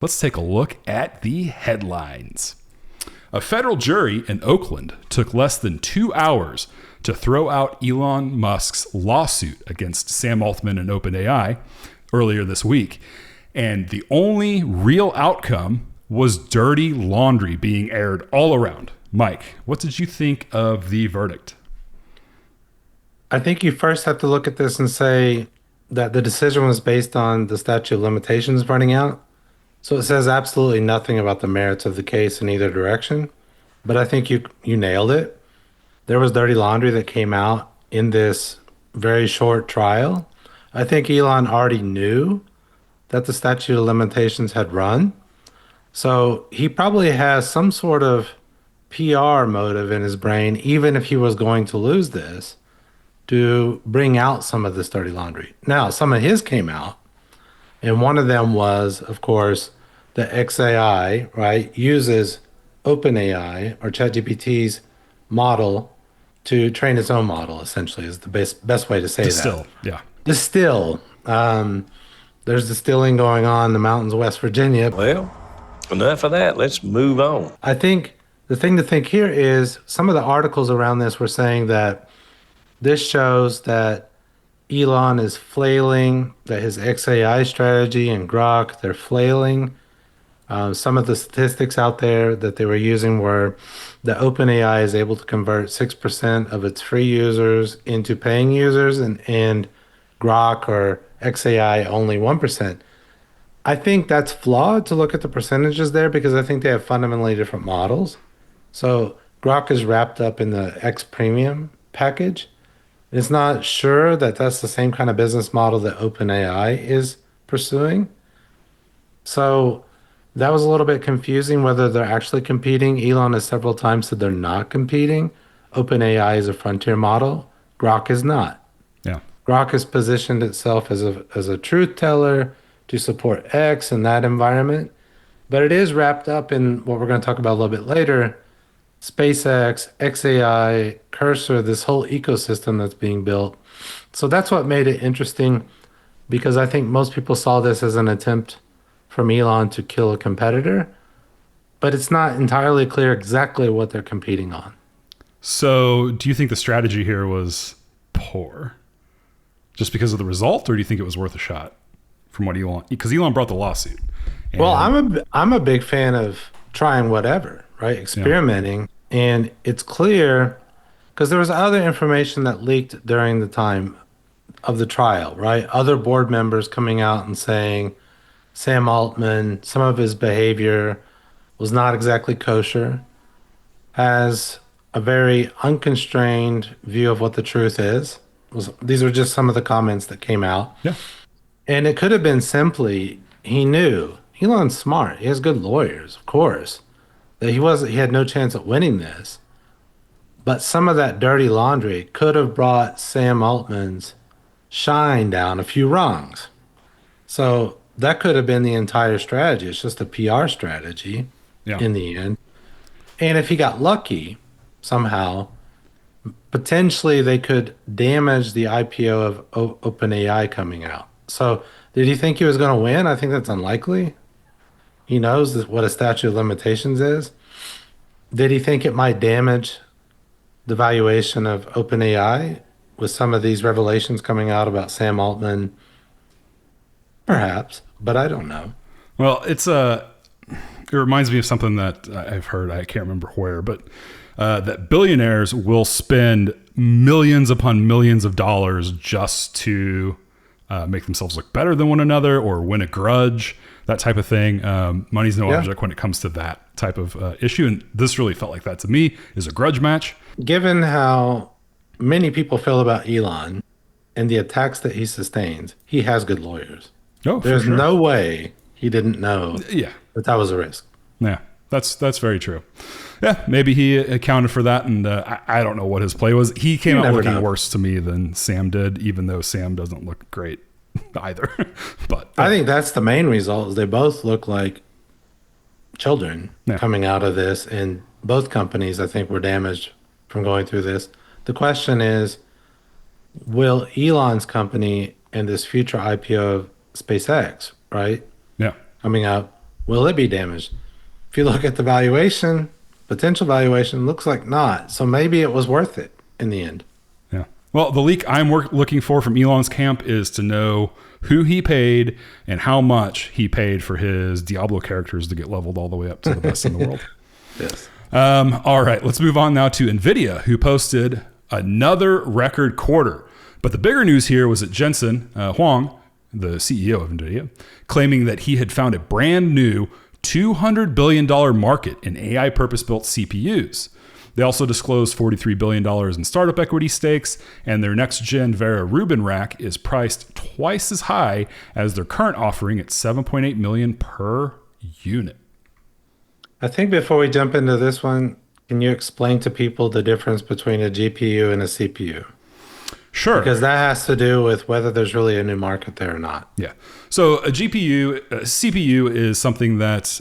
Let's take a look at the headlines. A federal jury in Oakland took less than 2 hours to throw out Elon Musk's lawsuit against Sam Altman and OpenAI earlier this week. And the only real outcome was dirty laundry being aired all around. Mike, what did you think of the verdict? I think you first have to look at this and say that the decision was based on the statute of limitations running out. So it says absolutely nothing about the merits of the case in either direction. But I think you nailed it. There was dirty laundry that came out in this very short trial. I think Elon already knew that the statute of limitations had run. So he probably has some sort of PR motive in his brain, even if he was going to lose this, to bring out some of this dirty laundry. Now, some of his came out, and one of them was, of course, the XAI, right, uses OpenAI or ChatGPT's model to train its own model, essentially, is the best way to say Distill, that. yeah. Distill. There's distilling going on in the mountains of West Virginia. Well, enough of that. Let's move on. I think the thing to think here is some of the articles around this were saying that this shows that Elon is flailing, that his XAI strategy and Grok, they're flailing. Some of the statistics out there that they were using were that OpenAI is able to convert 6% of its free users into paying users, and Grok or XAI only 1%. I think that's flawed to look at the percentages there because I think they have fundamentally different models. So Grok is wrapped up in the X Premium package. It's not sure that that's the same kind of business model that OpenAI is pursuing. So that was a little bit confusing whether they're actually competing. Elon has several times said they're not competing. OpenAI is a frontier model. Grok is not. Yeah. Grok has positioned itself as a truth teller to support X in that environment. But it is wrapped up in what we're going to talk about a little bit later, SpaceX, XAI, Cursor, this whole ecosystem that's being built. So that's what made it interesting because I think most people saw this as an attempt from Elon to kill a competitor, but it's not entirely clear exactly what they're competing on. So do you think the strategy here was poor just because of the result, or do you think it was worth a shot from what Elon, because Elon brought the lawsuit? Well, I'm a big fan of trying whatever, right? Experimenting. Yeah. And it's clear because there was other information that leaked during the time of the trial, right? Other board members coming out and saying Sam Altman, some of his behavior was not exactly kosher, has a very unconstrained view of what the truth is. These are just some of the comments that came out. Yeah. And it could have been simply, he knew, Elon's smart, he has good lawyers, of course, that he had no chance at winning this. But some of that dirty laundry could have brought Sam Altman's shine down a few rungs. So that could have been the entire strategy. It's just a PR strategy in the end. And if he got lucky somehow, potentially they could damage the IPO of OpenAI coming out. So did he think he was going to win? I think that's unlikely. He knows what a statute of limitations is. Did he think it might damage the valuation of OpenAI with some of these revelations coming out about Sam Altman? Perhaps, but I don't know. Well, it reminds me of something that I've heard, I can't remember where, but that billionaires will spend millions upon millions of dollars just to make themselves look better than one another or win a grudge, that type of thing. Money's no object when it comes to that type of issue. And this really felt like that to me, is a grudge match. Given how many people feel about Elon and the attacks that he sustains, he has good lawyers. Oh, There's for sure. no way he didn't know that was a risk. Yeah, that's very true. Yeah, maybe he accounted for that, and I don't know what his play was. He came out looking worse to me than Sam did, even though Sam doesn't look great either. But I think that's the main result, is they both look like children coming out of this, and both companies, I think, were damaged from going through this. The question is, will Elon's company and this future IPO of SpaceX, right? Yeah. Coming up, Will it be damaged? If you look at the valuation, potential valuation, looks like not. So maybe it was worth it in the end. Yeah. Well, the leak I'm looking for from Elon's camp is to know who he paid and how much he paid for his Diablo characters to get leveled all the way up to the best in the world. Yes. All right, let's move on now to Nvidia, who posted another record quarter. But the bigger news here was that Jensen Huang, the CEO of Nvidia, claiming that he had found a brand new $200 billion market in AI purpose-built CPUs. They also disclosed $43 billion in startup equity stakes, and their next-gen Vera Rubin rack is priced twice as high as their current offering at $7.8 million per unit. I think before we jump into this one, can you explain to people the difference between a GPU and a CPU? Sure. Because that has to do with whether there's really a new market there or not. Yeah. So a CPU is something that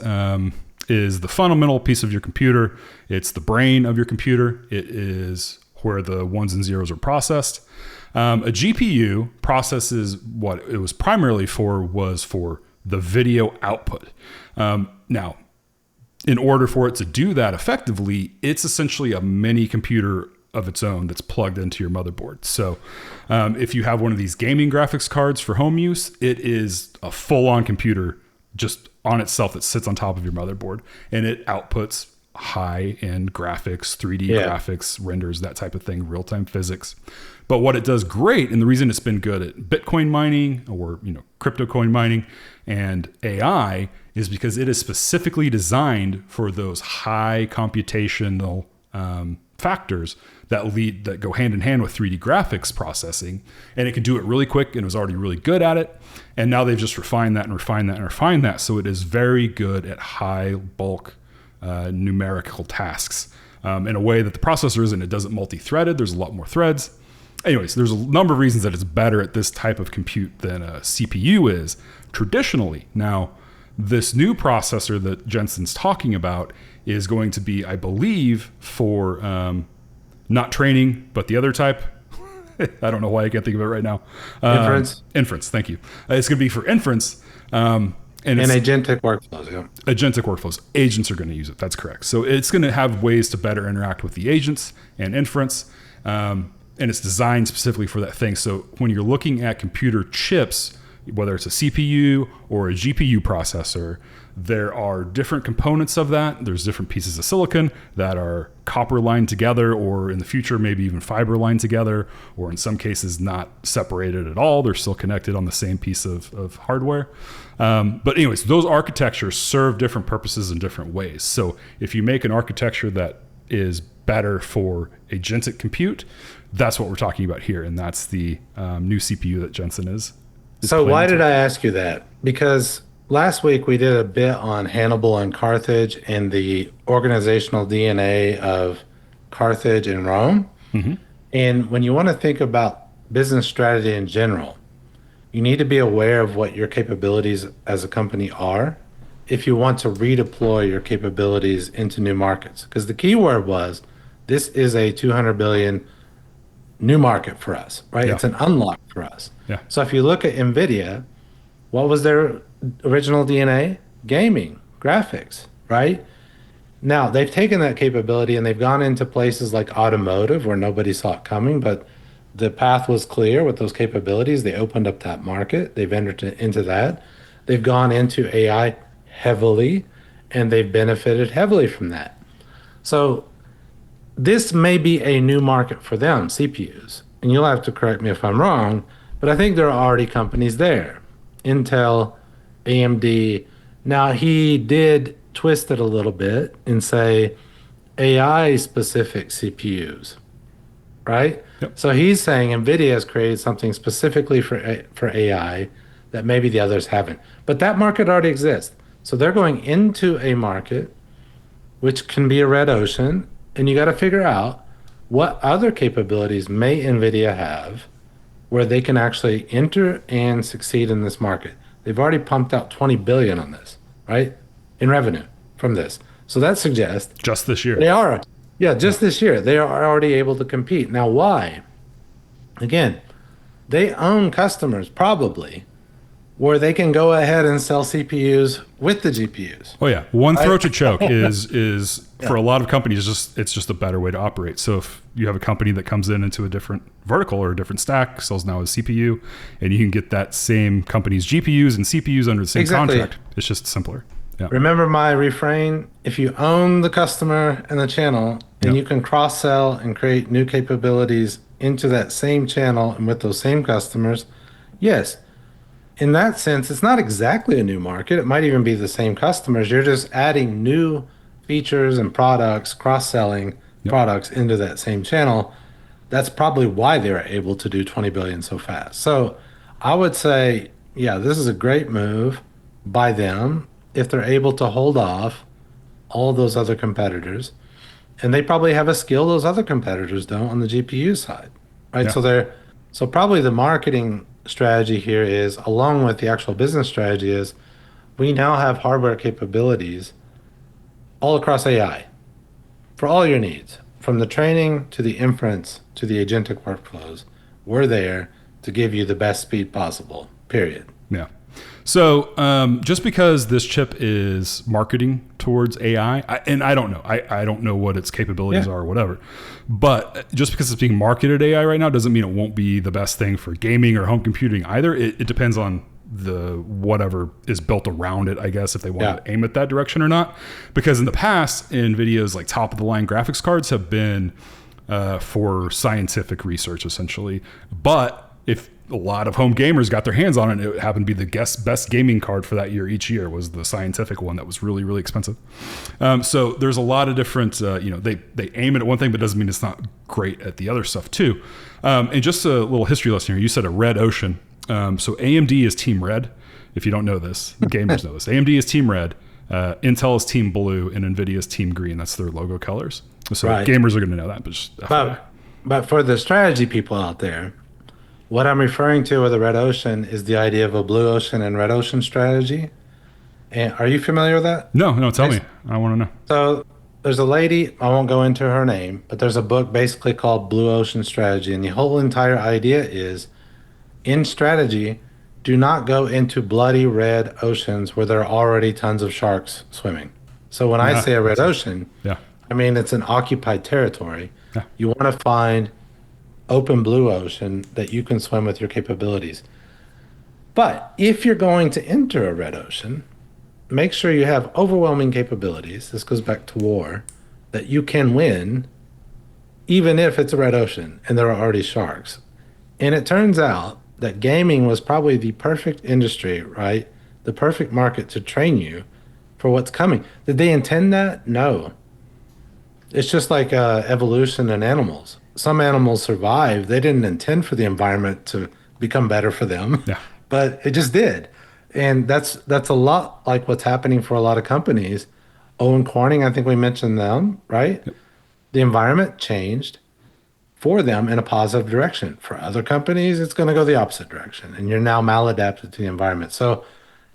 is the fundamental piece of your computer. It's the brain of your computer. It is where the ones and zeros are processed. A GPU processes what it was primarily for was for the video output. Now, in order for it to do that effectively, it's essentially a mini computer of its own that's plugged into your motherboard. So if you have one of these gaming graphics cards for home use, it is a full-on computer just on itself that sits on top of your motherboard, and it outputs high-end graphics, 3D graphics, renders, that type of thing, real-time physics. But what it does great, and the reason it's been good at Bitcoin mining or crypto coin mining and AI, is because it is specifically designed for those high computational factors that go hand in hand with 3D graphics processing, and it can do it really quick, and it was already really good at it. And now they've just refined that and refined that and refined that, so it is very good at high bulk numerical tasks in a way that the processor isn't. It doesn't multi-threaded. There's a lot more threads. Anyways, there's a number of reasons that it's better at this type of compute than a CPU is traditionally. Now, this new processor that Jensen's talking about is going to be, I believe, for not training, but the other type. I don't know why I can't think of it right now. Inference, thank you. It's going to be for inference. And agentic workflows, yeah. Agentic workflows. Agents are going to use it. That's correct. So it's going to have ways to better interact with the agents and inference. And it's designed specifically for that thing. So when you're looking at computer chips, whether it's a CPU or a GPU processor, there are different components of that. There's different pieces of silicon that are copper lined together, or in the future, maybe even fiber lined together, or in some cases not separated at all. They're still connected on the same piece of hardware. But anyways, those architectures serve different purposes in different ways. So if you make an architecture that is better for agentic compute, that's what we're talking about here. And that's the new CPU that Jensen is. So why did I ask you that? Because last week we did a bit on Hannibal and Carthage and the organizational DNA of Carthage and Rome. Mm-hmm. And when you want to think about business strategy in general, you need to be aware of what your capabilities as a company are if you want to redeploy your capabilities into new markets. Because the key word was, this is a 200 billion new market for us, right? Yeah. It's an unlock for us. Yeah. So if you look at Nvidia, what was their original DNA? Gaming, graphics, right? Now they've taken that capability and they've gone into places like automotive where nobody saw it coming, but the path was clear with those capabilities. They opened up that market. They've entered into that. They've gone into AI heavily, and they've benefited heavily from that. So this may be a new market for them, CPUs. And you'll have to correct me if I'm wrong, but I think there are already companies there. Intel, AMD. Now, he did twist it a little bit and say AI-specific CPUs, right? Yep. So he's saying NVIDIA has created something specifically for AI that maybe the others haven't. But that market already exists. So they're going into a market which can be a red ocean, and you got to figure out what other capabilities may NVIDIA have where they can actually enter and succeed in this market. They've already pumped out 20 billion on this, right? In revenue from this. So that suggests just this year. They are. Yeah, just this year. They are already able to compete. Now, why? Again, they own customers probably where they can go ahead and sell CPUs with the GPUs. Oh yeah, one throat to choke is for a lot of companies it's just a better way to operate. So if you have a company that comes into a different vertical or a different stack, sells now a CPU, and you can get that same company's GPUs and CPUs under the same contract, it's just simpler. Yeah. Remember my refrain: if you own the customer and the channel, and you can cross sell and create new capabilities into that same channel and with those same customers, yes. In that sense, it's not exactly a new market. It might even be the same customers. You're just adding new features and products, cross-selling products into that same channel. That's probably why they were able to do 20 billion so fast. So I would say, yeah, this is a great move by them if they're able to hold off all those other competitors. And they probably have a skill those other competitors don't on the GPU side, right? Yeah. So probably the marketing strategy here is, along with the actual business strategy, is we now have hardware capabilities all across AI for all your needs, from the training to the inference to the agentic workflows. We're there to give you the best speed possible, period. Yeah. So just because this chip is marketing towards AI, and I don't know, I don't know what its capabilities are or whatever, but just because it's being marketed AI right now doesn't mean it won't be the best thing for gaming or home computing either. It depends on the whatever is built around it, I guess, if they want to aim at that direction or not. Because in the past, Nvidia's like top of the line graphics cards have been for scientific research essentially. But if a lot of home gamers got their hands on it, it happened to be the best gaming card for that year each year was the scientific one that was really, really expensive. So there's a lot of different, they aim it at one thing, but doesn't mean it's not great at the other stuff too. And just a little history lesson here. You said a red ocean. So AMD is team red. If you don't know this, gamers know this. AMD is team red. Intel is team blue and Nvidia is team green. That's their logo colors. So gamers are going to know that. But for the strategy people out there, what I'm referring to with the red ocean is the idea of a blue ocean and red ocean strategy. And are you familiar with that? No, tell me. I want to know. So there's a lady, I won't go into her name, but there's a book basically called Blue Ocean Strategy. And the whole entire idea is, in strategy, do not go into bloody red oceans where there are already tons of sharks swimming. So when I say a red ocean, I mean it's an occupied territory. You want to find open blue ocean that you can swim with your capabilities. But if you're going to enter a red ocean, make sure you have overwhelming capabilities. This goes back to war, that you can win even if it's a red ocean and there are already sharks. And it turns out that gaming was probably the perfect industry, right? The perfect market to train you for what's coming. Did they intend that? No. It's just like evolution in animals. Some animals survive. They didn't intend for the environment to become better for them, but it just did. And that's a lot like what's happening for a lot of companies. Owen Corning, I think we mentioned them, right? The environment changed for them in a positive direction. For other companies, it's going to go the opposite direction, and you're now maladapted to the environment. So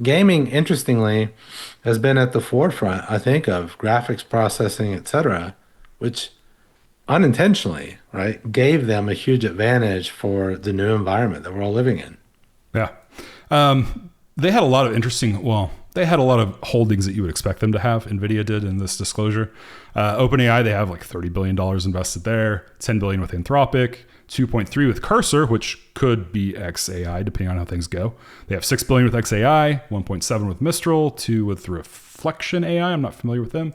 gaming, interestingly, has been at the forefront, I think, of graphics processing, et cetera, which unintentionally, right, gave them a huge advantage for the new environment that we're all living in. Yeah. They had a lot of they had a lot of holdings that you would expect them to have. Nvidia did in this disclosure. OpenAI, they have like $30 billion invested there, $10 billion with Anthropic, 2.3 with Cursor, which could be XAI, depending on how things go. They have $6 billion with XAI, 1.7 with Mistral, 2 with Reflection AI. I'm not familiar with them.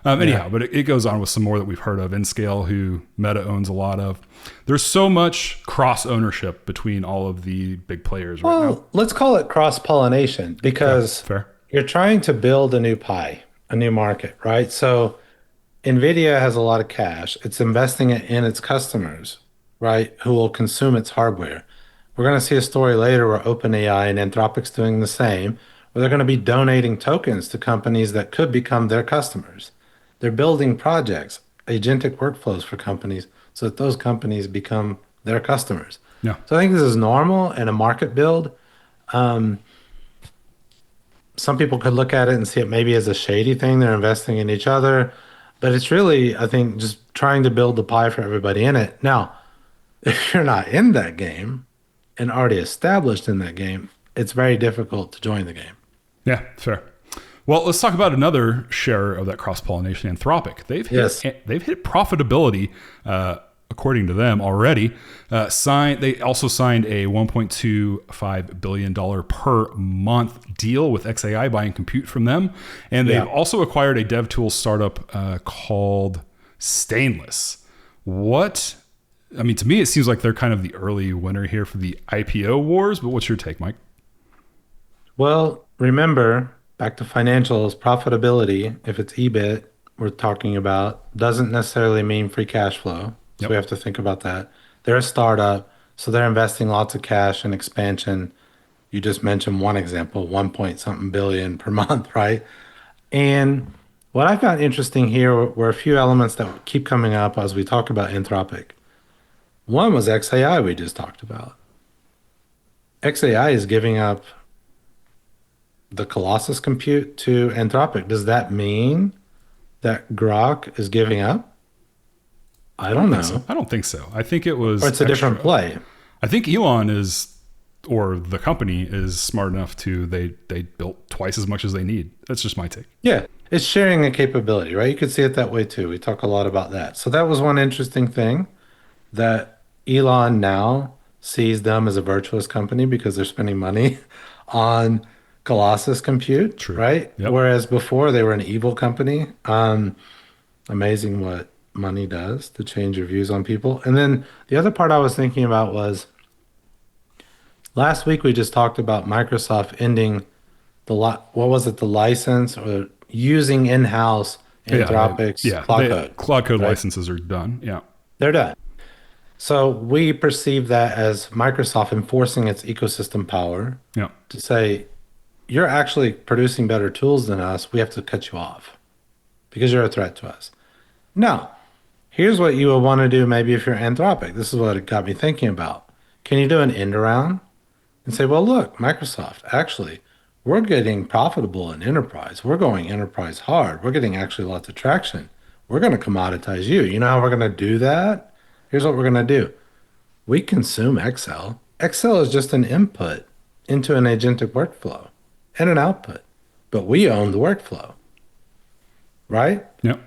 Anyhow, but it goes on with some more that we've heard of. Nscale, who Meta owns a lot of. There's so much cross ownership between all of the big players right now. Well, let's call it cross-pollination because you're trying to build a new pie, a new market, right? So Nvidia has a lot of cash. It's investing it in its customers, right, who will consume its hardware. We're going to see a story later where OpenAI and Anthropic's doing the same, where they're going to be donating tokens to companies that could become their customers. They're building projects, agentic workflows for companies so that those companies become their customers. Yeah. So I think this is normal in a market build. Some people could look at it and see it maybe as a shady thing. They're investing in each other. But it's really, I think, just trying to build the pie for everybody in it. Now, if you're not in that game and already established in that game, it's very difficult to join the game. Yeah, fair. Well, let's talk about another share of that cross-pollination, Anthropic. They've hit profitability, according to them already. They also signed a $1.25 billion per month deal with XAI, buying compute from them. And they've also acquired a dev tool startup called Stainless. To me, it seems like they're kind of the early winner here for the IPO wars, but what's your take, Mike? Well, remember, back to financials, profitability, if it's EBIT we're talking about, doesn't necessarily mean free cash flow. So we have to think about that. They're a startup, so they're investing lots of cash in expansion. You just mentioned one example, 1 point something billion per month, right? And what I found interesting here were a few elements that keep coming up as we talk about Anthropic. One was XAI we just talked about. XAI is giving up the Colossus compute to Anthropic. Does that mean that Grok is giving up? I don't know. I don't think so. I think it was. Or it's a different play. I think Elon or the company is smart enough they built twice as much as they need. That's just my take. Yeah. It's sharing a capability, right? You could see it that way too. We talk a lot about that. So that was one interesting thing, that Elon now sees them as a virtuous company because they're spending money on Colossus compute. True. Right? Yep. Whereas before they were an evil company. Amazing what money does to change your views on people. And then the other part I was thinking about was, last week we just talked about Microsoft ending the license or using in-house Anthropic's Cloud Code. Cloud Code licenses are done. Yeah. They're done. So we perceive that as Microsoft enforcing its ecosystem power to say, you're actually producing better tools than us. We have to cut you off because you're a threat to us. Now, here's what you would want to do maybe if you're Anthropic. This is what it got me thinking about. Can you do an end around and say, well, look, Microsoft, actually, we're getting profitable in enterprise. We're going enterprise hard. We're getting actually lots of traction. We're going to commoditize you. You know how we're going to do that? Here's what we're going to do. We consume Excel. Excel is just an input into an agentic workflow and an output, but we own the workflow, right? Yep.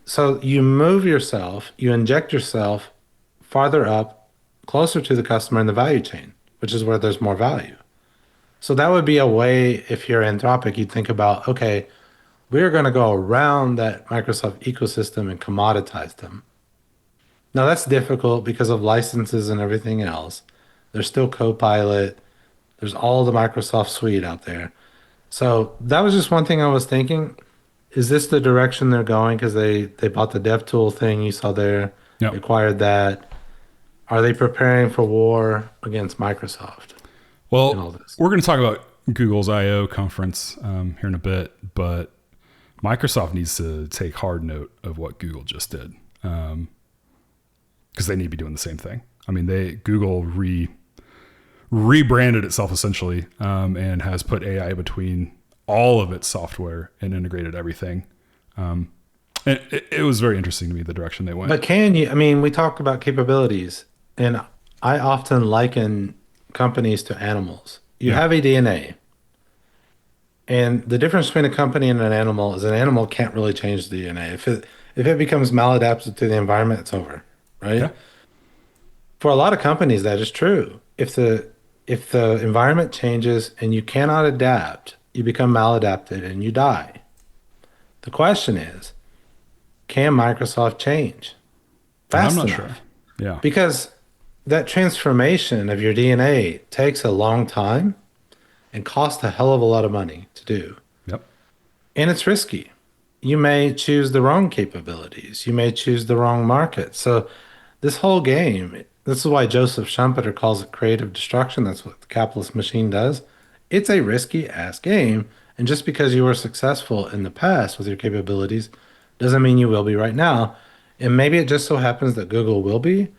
So you move yourself, you inject yourself farther up, closer to the customer in the value chain, which is where there's more value. So that would be a way, if you're Anthropic, you'd think about, okay, we're going to go around that Microsoft ecosystem and commoditize them. Now that's difficult because of licenses and everything else. There's still Copilot. There's all the Microsoft suite out there. So that was just one thing I was thinking. Is this the direction they're going? Because they bought the DevTool thing you saw there. Yep. Acquired that. Are they preparing for war against Microsoft? Well, we're going to talk about Google's I/O conference here in a bit, but Microsoft needs to take hard note of what Google just did. Because they need to be doing the same thing. I mean, Google rebranded itself essentially, and has put AI between all of its software and integrated everything. And it was very interesting to me, the direction they went. But we talked about capabilities, and I often liken companies to animals. You have a DNA, and the difference between a company and an animal is an animal can't really change the DNA. If it becomes maladapted to the environment, it's over. Right? Yeah. For a lot of companies, that is true. If the environment changes and you cannot adapt, you become maladapted and you die. The question is, can Microsoft change fast enough? I'm not sure. Yeah. Because that transformation of your DNA takes a long time and costs a hell of a lot of money to do. Yep. And it's risky. You may choose the wrong capabilities. You may choose the wrong market. So this whole game, this is why Joseph Schumpeter calls it creative destruction. That's what the capitalist machine does. It's a risky ass game. And just because you were successful in the past with your capabilities doesn't mean you will be right now. And maybe it just so happens that Google will be.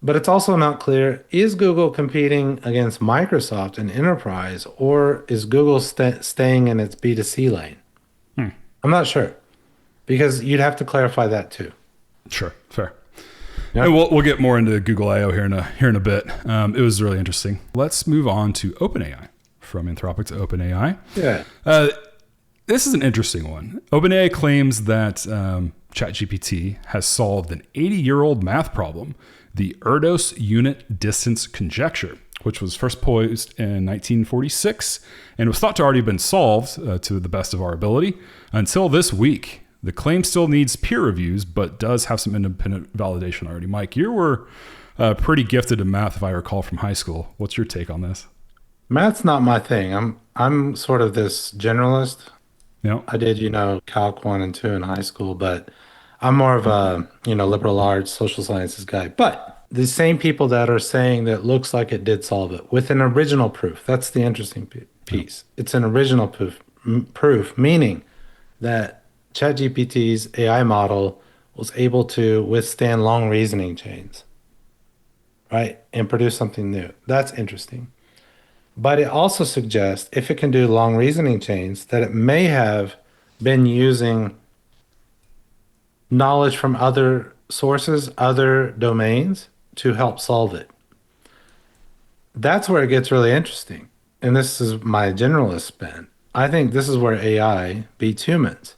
But it's also not clear, is Google competing against Microsoft in enterprise, or is Google staying in its B2C lane? I'm not sure, because you'd have to clarify that too. Sure, fair. Yeah. And we'll get more into Google I/O here in a bit. It was really interesting. Let's move on to OpenAI. From Anthropic to OpenAI. Yeah. This is an interesting one. OpenAI claims that ChatGPT has solved an 80-year-old math problem, the Erdos unit distance conjecture, which was first posed in 1946 and was thought to already have been solved to the best of our ability until this week. The claim still needs peer reviews, but does have some independent validation already. Mike, you were pretty gifted in math, if I recall, from high school. What's your take on this? Math's not my thing. I'm sort of this generalist. Yeah. I did, Calc 1 and 2 in high school, but I'm more of a, liberal arts, social sciences guy. But the same people that are saying that looks like it did solve it with an original proof. That's the interesting piece. It's an original proof, meaning that ChatGPT's AI model was able to withstand long reasoning chains, right? And produce something new. That's interesting. But it also suggests if it can do long reasoning chains, that it may have been using knowledge from other sources, other domains to help solve it. That's where it gets really interesting. And this is my generalist spin. I think this is where AI beats humans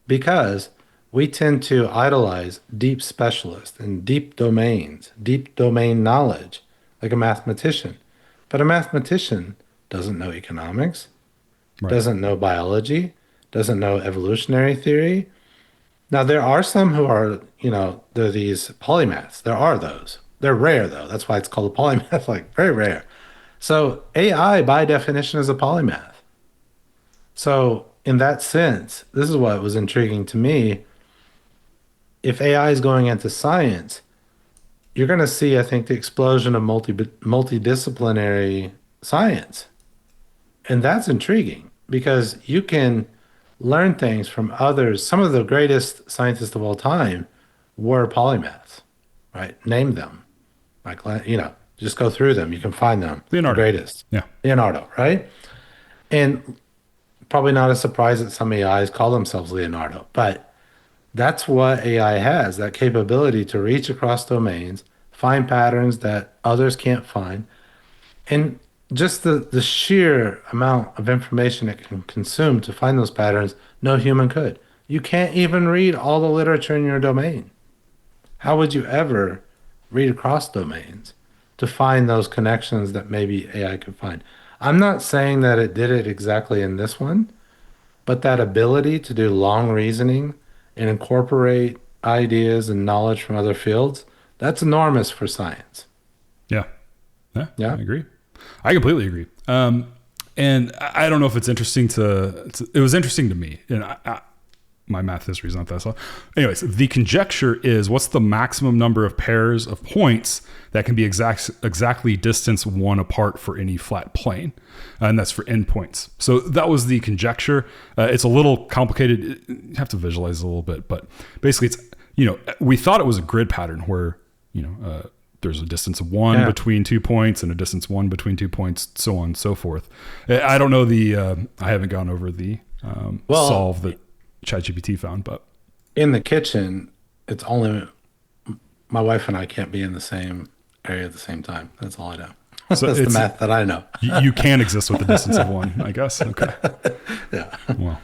because we tend to idolize deep specialists and deep domains, deep domain knowledge, like a mathematician. But a mathematician doesn't know economics, Right. doesn't know biology, doesn't know evolutionary theory. Now, there are some who are, they're these polymaths. There are those. They're rare, though. That's why it's called a polymath, like very rare. So AI, by definition, is a polymath. So in that sense, this is what was intriguing to me. If AI is going into science, you're going to see, I think, the explosion of multidisciplinary science. And that's intriguing because you can learn things from others. Some of the greatest scientists of all time were polymaths, right? Name them. Like, just go through them. You can find them. Leonardo. The greatest. Yeah. Leonardo, right? And probably not a surprise that some AIs call themselves Leonardo, but that's what AI has, that capability to reach across domains, find patterns that others can't find. And just the sheer amount of information it can consume to find those patterns, no human could. You can't even read all the literature in your domain. How would you ever read across domains to find those connections that maybe AI could find? I'm not saying that it did it exactly in this one, but that ability to do long reasoning and incorporate ideas and knowledge from other fields, that's enormous for science. Yeah. Yeah. I agree. I completely agree. And I don't know if it's interesting it was interesting to me. And my math history is not that slow. Anyways, the conjecture is what's the maximum number of pairs of points that can be exactly distance one apart for any flat plane. And that's for endpoints. So that was the conjecture. It's a little complicated. You have to visualize it a little bit, but basically it's, we thought it was a grid pattern where, there's a distance of one between 2 points and a distance one between 2 points, so on and so forth. I don't know I haven't gone over the solve that ChatGPT found, but in the kitchen, it's only my wife and I can't be in the same area at the same time. That's all I know. So that's the math that I know. You can exist with a distance of one, I guess. Okay. Yeah. Well,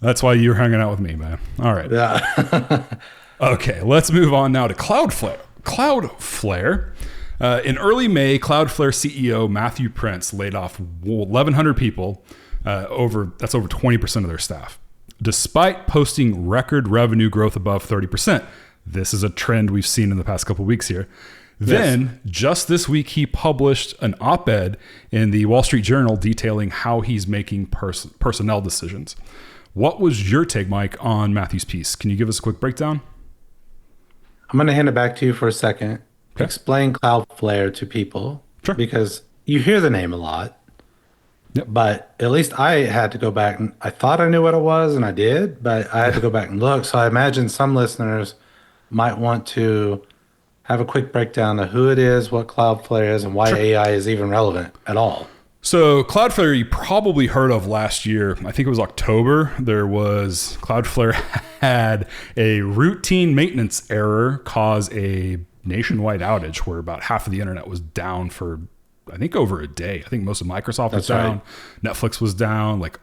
that's why you're hanging out with me, man. All right. Yeah. Okay, let's move on now to Cloudflare. Cloudflare. In early May, Cloudflare CEO Matthew Prince laid off 1,100 people, that's over 20% of their staff, despite posting record revenue growth above 30%. This is a trend we've seen in the past couple of weeks here. Then, just this week, he published an op-ed in the Wall Street Journal detailing how he's making personnel decisions. What was your take, Mike, on Matthew's piece? Can you give us a quick breakdown? I'm going to hand it back to you for a second. Okay. Explain Cloudflare to people. Sure. Because you hear the name a lot. Yep. But at least I had to go back and I thought I knew what it was and I did, but I had to go back and look. So I imagine some listeners might want to have a quick breakdown of who it is, what Cloudflare is, and why AI is even relevant at all. So Cloudflare, you probably heard of last year. I think it was October. There was Cloudflare had a routine maintenance error cause a nationwide outage where about half of the internet was down for, I think, over a day. I think most of Microsoft was down. Right. Netflix was down. Like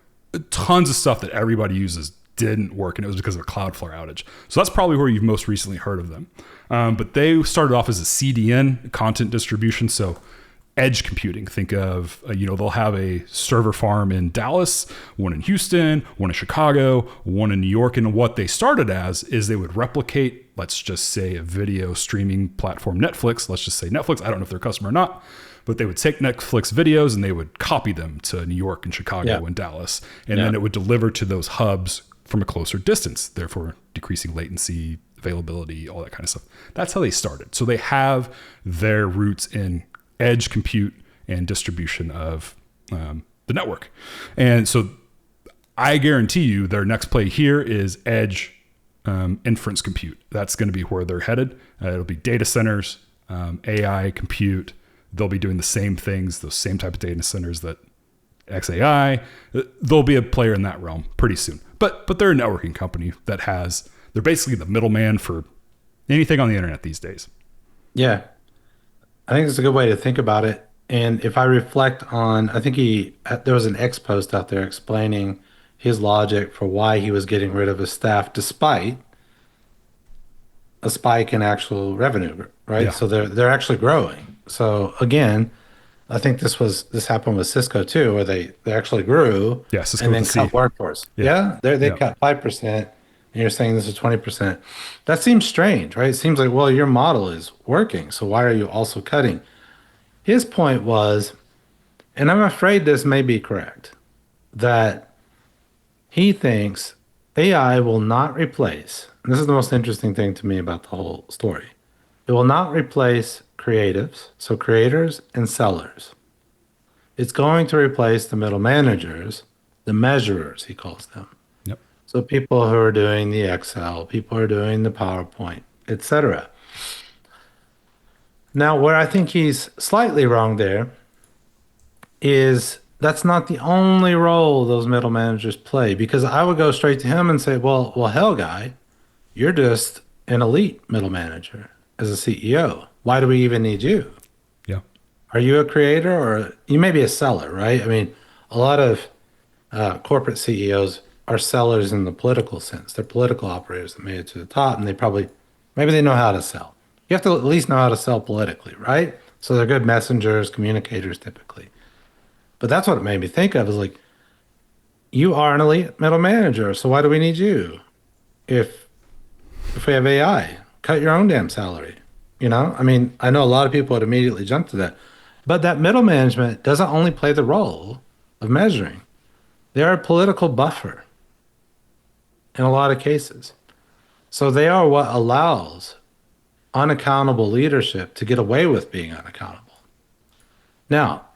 tons of stuff that everybody uses didn't work, and it was because of a Cloudflare outage. So that's probably where you've most recently heard of them. But they started off as a CDN, content distribution. So edge computing. Think of, they'll have a server farm in Dallas, one in Houston, one in Chicago, one in New York. And what they started as is they would replicate, let's just say, a video streaming platform, Netflix. Let's just say Netflix. I don't know if they're a customer or not, but they would take Netflix videos and they would copy them to New York and Chicago and Dallas. And then it would deliver to those hubs from a closer distance, therefore decreasing latency, availability, all that kind of stuff. That's how they started. So they have their roots in edge compute and distribution of the network. And so I guarantee you their next play here is edge inference compute. That's going to be where they're headed. It'll be data centers, AI compute. They'll be doing the same things, those same type of data centers that XAI. They'll be a player in that realm pretty soon. But they're a networking company that they're basically the middleman for anything on the internet these days. Yeah. I think it's a good way to think about it. And if I reflect on, I think there was an X post out there explaining his logic for why he was getting rid of his staff despite a spike in actual revenue, right? Yeah. So they're actually growing. So again, I think this happened with Cisco too, where they actually grew and then cut workforce. They cut 5%, and you're saying this is 20%. That seems strange, right? It seems like, well, your model is working, so why are you also cutting? His point was, and I'm afraid this may be correct, that he thinks AI will not replace, and this is the most interesting thing to me about the whole story, it will not replace creatives, so creators and sellers. It's going to replace the middle managers, the measurers, he calls them. Yep. So people who are doing the Excel, people who are doing the PowerPoint, etc. Now, where I think he's slightly wrong there is that's not the only role those middle managers play, because I would go straight to him and say, well, hell, guy, you're just an elite middle manager as a CEO. Why do we even need you? Yeah. Are you a creator, or you may be a seller, right? I mean, a lot of corporate CEOs are sellers in the political sense. They're political operators that made it to the top, and maybe they know how to sell. You have to at least know how to sell politically, right? So they're good messengers, communicators typically. But that's what it made me think of, is like, you are an elite middle manager, so why do we need you? If we have AI, cut your own damn salary. I mean, I know a lot of people would immediately jump to that, but that middle management doesn't only play the role of measuring. They're a political buffer in a lot of cases. So they are what allows unaccountable leadership to get away with being unaccountable. Now,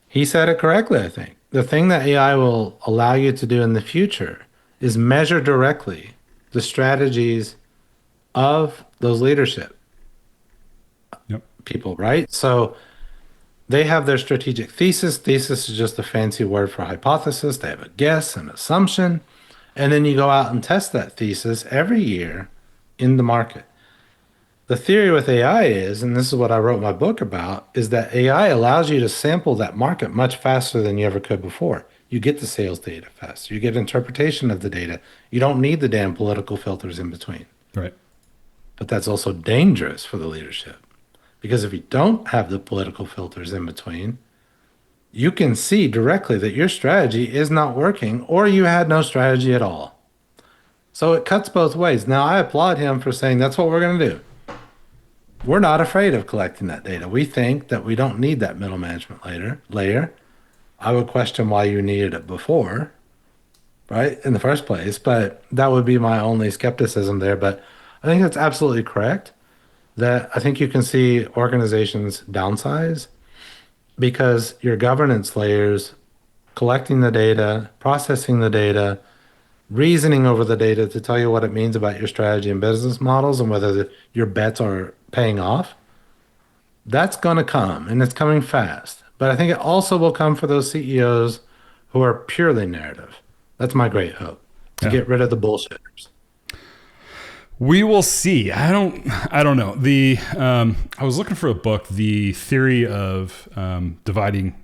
he said it correctly, I think. The thing that AI will allow you to do in the future is measure directly the strategies of those leadership people, right? So they have their strategic thesis. Thesis is just a fancy word for hypothesis. They have a guess, an assumption, and then you go out and test that thesis every year in the market. The theory with AI is, and this is what I wrote my book about, is that AI allows you to sample that market much faster than you ever could before. You get the sales data faster. You get interpretation of the data. You don't need the damn political filters in between. Right. But that's also dangerous for the leadership. Because if you don't have the political filters in between, you can see directly that your strategy is not working, or you had no strategy at all. So it cuts both ways. Now, I applaud him for saying that's what we're going to do. We're not afraid of collecting that data. We think that we don't need that middle management layer. I would question why you needed it before, right, in the first place. But that would be my only skepticism there. But I think that's absolutely correct. That I think you can see organizations downsize because your governance layers, collecting the data, processing the data, reasoning over the data to tell you what it means about your strategy and business models and whether your bets are paying off, that's going to come, and it's coming fast. But I think it also will come for those CEOs who are purely narrative. That's my great hope, to get rid of the bullshitters. We will see. I don't know. I was looking for a book, The Theory of Dividing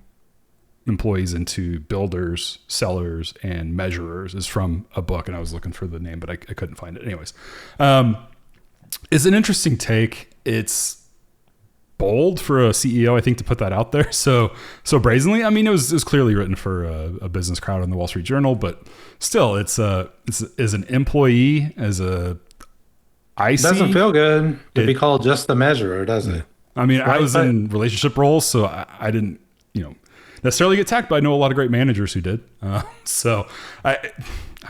Employees into Builders, Sellers, and Measurers is from a book, and I was looking for the name, but I couldn't find it. Anyways, it's an interesting take. It's bold for a CEO, I think, to put that out there so brazenly. I mean, it was clearly written for a business crowd in the Wall Street Journal, but still, it's as an employee, as a It doesn't feel good to be called just the measurer, does it? I mean, I was in relationship roles, so I didn't, necessarily get attacked, but I know a lot of great managers who did. So I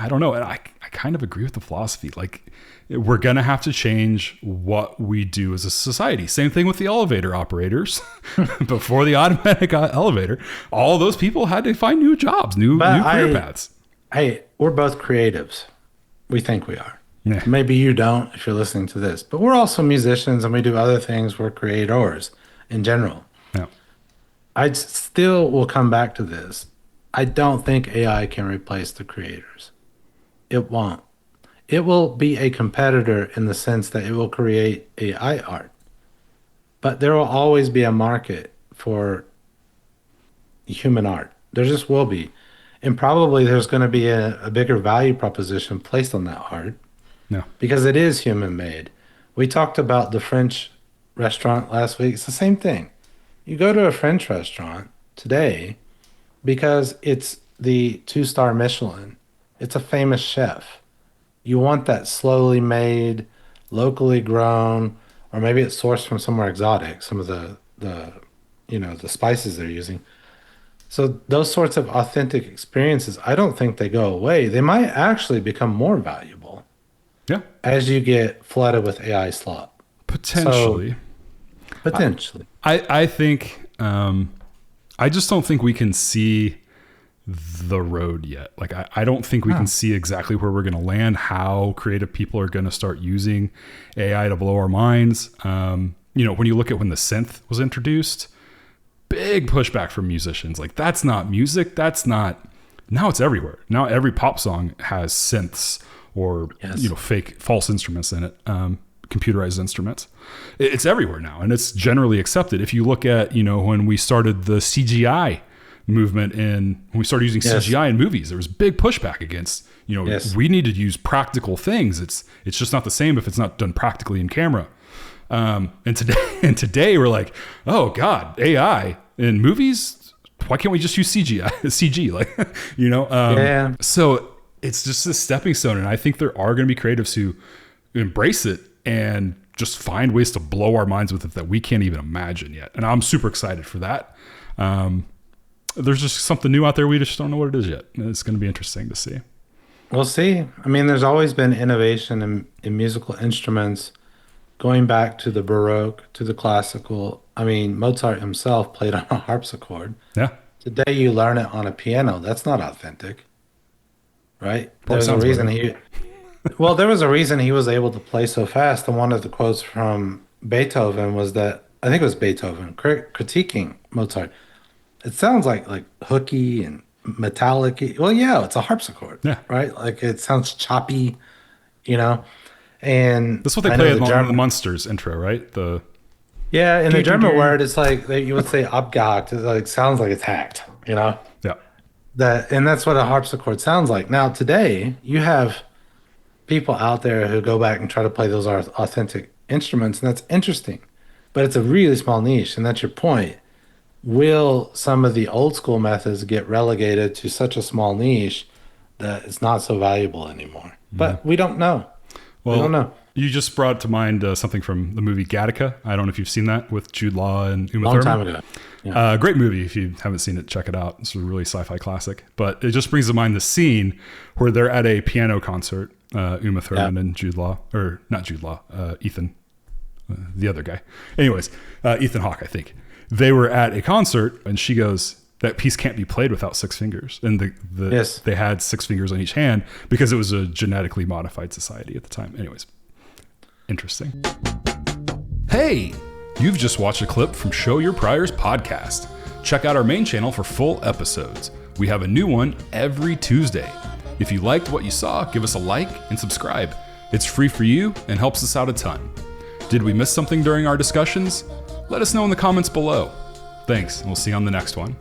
don't know. And I kind of agree with the philosophy. Like, we're going to have to change what we do as a society. Same thing with the elevator operators. Before the automatic elevator, all those people had to find new jobs, new career paths. Hey, we're both creatives. We think we are. Yeah. Maybe you don't if you're listening to this, but we're also musicians and we do other things. We're creators in general. Yeah. I still will come back to this. I don't think AI can replace the creators. It won't. It will be a competitor in the sense that it will create AI art. But there will always be a market for human art. There just will be. And probably there's going to be a bigger value proposition placed on that art. No. Because it is human made. We talked about the French restaurant last week. It's the same thing. You go to a French restaurant today because it's the 2-star Michelin. It's a famous chef. You want that slowly made, locally grown, or maybe it's sourced from somewhere exotic, some of the spices they're using. So those sorts of authentic experiences, I don't think they go away. They might actually become more valuable. Yeah. As you get flooded with AI slop. Potentially. Potentially. I think, I just don't think we can see the road yet. Like, I don't think we can see exactly where we're going to land, how creative people are going to start using AI to blow our minds. When you look at when the synth was introduced, big pushback from musicians. Like, that's not music. Now it's everywhere. Now every pop song has synths or, fake false instruments in it. Computerized instruments. It's everywhere now, and it's generally accepted. If you look at, when we started the CGI movement when we started using CGI in movies, there was big pushback against, we need to use practical things. It's just not the same if it's not done practically in camera. And today we're like, oh God, AI in movies, why can't we just use CGI, CG? Like, so it's just a stepping stone. And I think there are going to be creatives who embrace it and just find ways to blow our minds with it that we can't even imagine yet. And I'm super excited for that. There's just something new out there. We just don't know what it is yet. It's going to be interesting to see. We'll see. I mean, there's always been innovation in musical instruments, going back to the Baroque, to the classical. I mean, Mozart himself played on a harpsichord. Yeah. Today you learn it on a piano. That's not authentic, right? There's a reason there was a reason he was able to play so fast. And one of the quotes from Beethoven was that, I think it was Beethoven, critiquing Mozart. It sounds like hooky and metallic. Well, yeah, it's a harpsichord, right? Like, it sounds choppy, and that's what they play in the Monsters intro, right? In the German word, it's like you would say abgehakt. It like sounds like it's hacked, Yeah. And that's what a harpsichord sounds like. Now today, you have people out there who go back and try to play those authentic instruments, and that's interesting, but it's a really small niche, and that's your point. Will some of the old school methods get relegated to such a small niche that it's not so valuable anymore? But we don't know. Well, we don't know. You just brought to mind something from the movie Gattaca. I don't know if you've seen that with Jude Law and Uma Thurman. Long time ago. Yeah. Great movie. If you haven't seen it, check it out. It's a really sci-fi classic. But it just brings to mind the scene where they're at a piano concert, Uma Thurman and Jude Law, or not Jude Law, Ethan, the other guy. Anyways, Ethan Hawke, I think. They were at a concert, and she goes, that piece can't be played without 6 fingers. And they had 6 fingers on each hand because it was a genetically modified society at the time. Anyways, interesting. Hey, you've just watched a clip from Show Your Priors podcast. Check out our main channel for full episodes. We have a new one every Tuesday. If you liked what you saw, give us a like and subscribe. It's free for you and helps us out a ton. Did we miss something during our discussions? Let us know in the comments below. Thanks, and we'll see you on the next one.